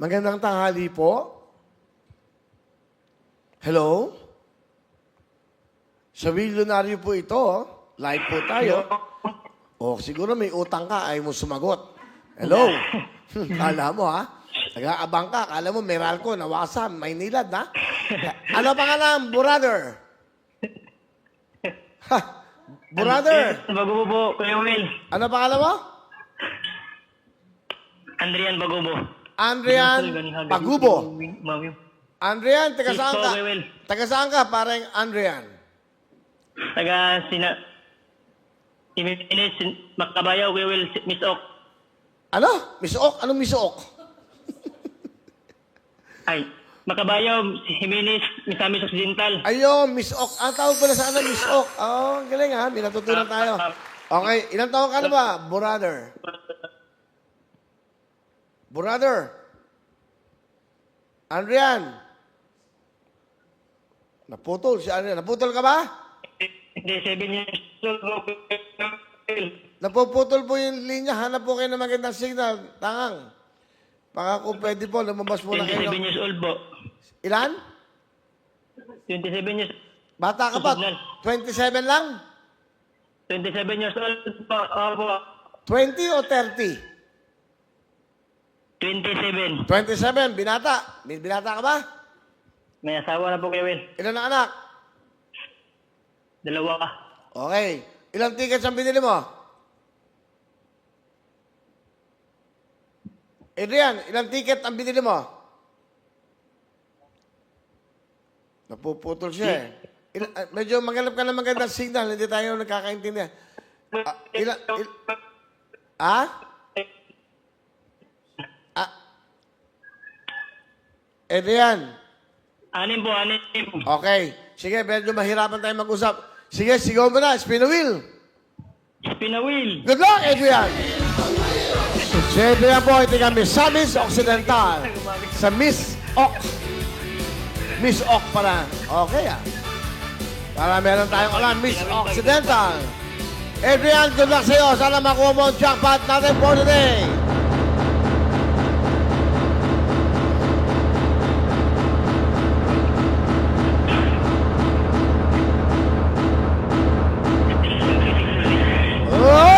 Magandang tanghali po. Hello? Sa Millionaire po ito. Live po tayo. O, siguro may utang ka, ay mo sumagot. Hello? Kala mo, ha? Nag-aabang ka. Kala mo, Meralco, Nawasan, Maynilad, ha? Ano pangalan, brother? Ha? Brother? Bagubo po, Kuya Will. Ano pangalan mo? Andrian Bagubo. Andrian Pagubo. Andrian, taga Yes saan po, ka? Kuya Will. Taga saan ka, parang Andrian? Taga Imipinis, Makabayaw, Kuya Will, Miss Ok. Ano? Miss Ok? Anong Miss Ok? Ay, Makabayaw, Jimenez, Misamis Occidental. Ayun, Miss Ok. Ang tawag pala sa ano, Miss Ok. Oh, ang galing ha. May natutunan tayo. Okay, ilang taon ka na ba, brother? Brother? Andrian? Naputol si Andrian. Naputol ka ba? Hindi, 7 years old po, Kuya Will. Napuputol po yung linya. Hanap po kayo ng magandang signal. Tangang. Baka kung pwede po, lumabas po na 27 kayo. years old po. Ilan? 27 years Bata ka pa? Signal. 27 lang? 27 years old po. Opo. 20 o 30? 27. 27, binata. May binata ka ba? May asawa na po, Kuya Will. Ilan ang anak? 2. Okay. Ilang tickets ang binili mo? Adrian, ilang ticket ang binili mo? Napuputol siya eh. Medyo maghanap ka ng magandang signal, hindi tayo nagkakaintindihan. Ah? Adrian, 6 po, 6. okay. Sige, medyo mahirapan tayo mag-usap. Sige, sigaw mo na. Spin the wheel. Spin a wheel. Good luck, Adrian! Si Adrian po, ito kami sa Miss Occidental. Sa Miss Oc. Miss Oc pala. Okay ah. Para meron tayong alam, Miss Occidental. Adrian, good luck sa'yo. Sana makuha mo ang jackpot natin for today. Up!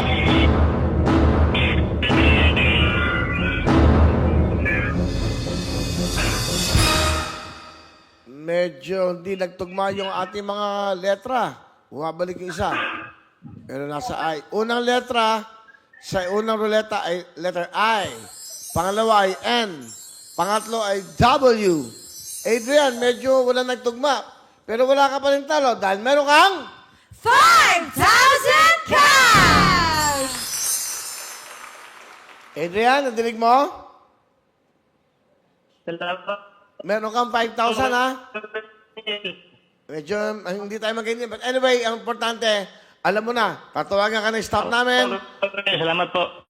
Medyo hindi nagtugma yung ating mga letra. Bumabalik yung isa. Pero nasa I. Unang letra sa unang ruleta ay letter I. Pangalawa ay N. Pangatlo ay W. Adrian, medyo wala nagtugma. Pero wala ka pa rin talo dahil meron kang 5,000 cash! Adrian, nadinig mo? Salamat. Meron kang 5,000 ha? Medyo hindi tayo magganyan. But anyway, ang importante, alam mo na, tatawagan ka ng staff namin. Salamat po.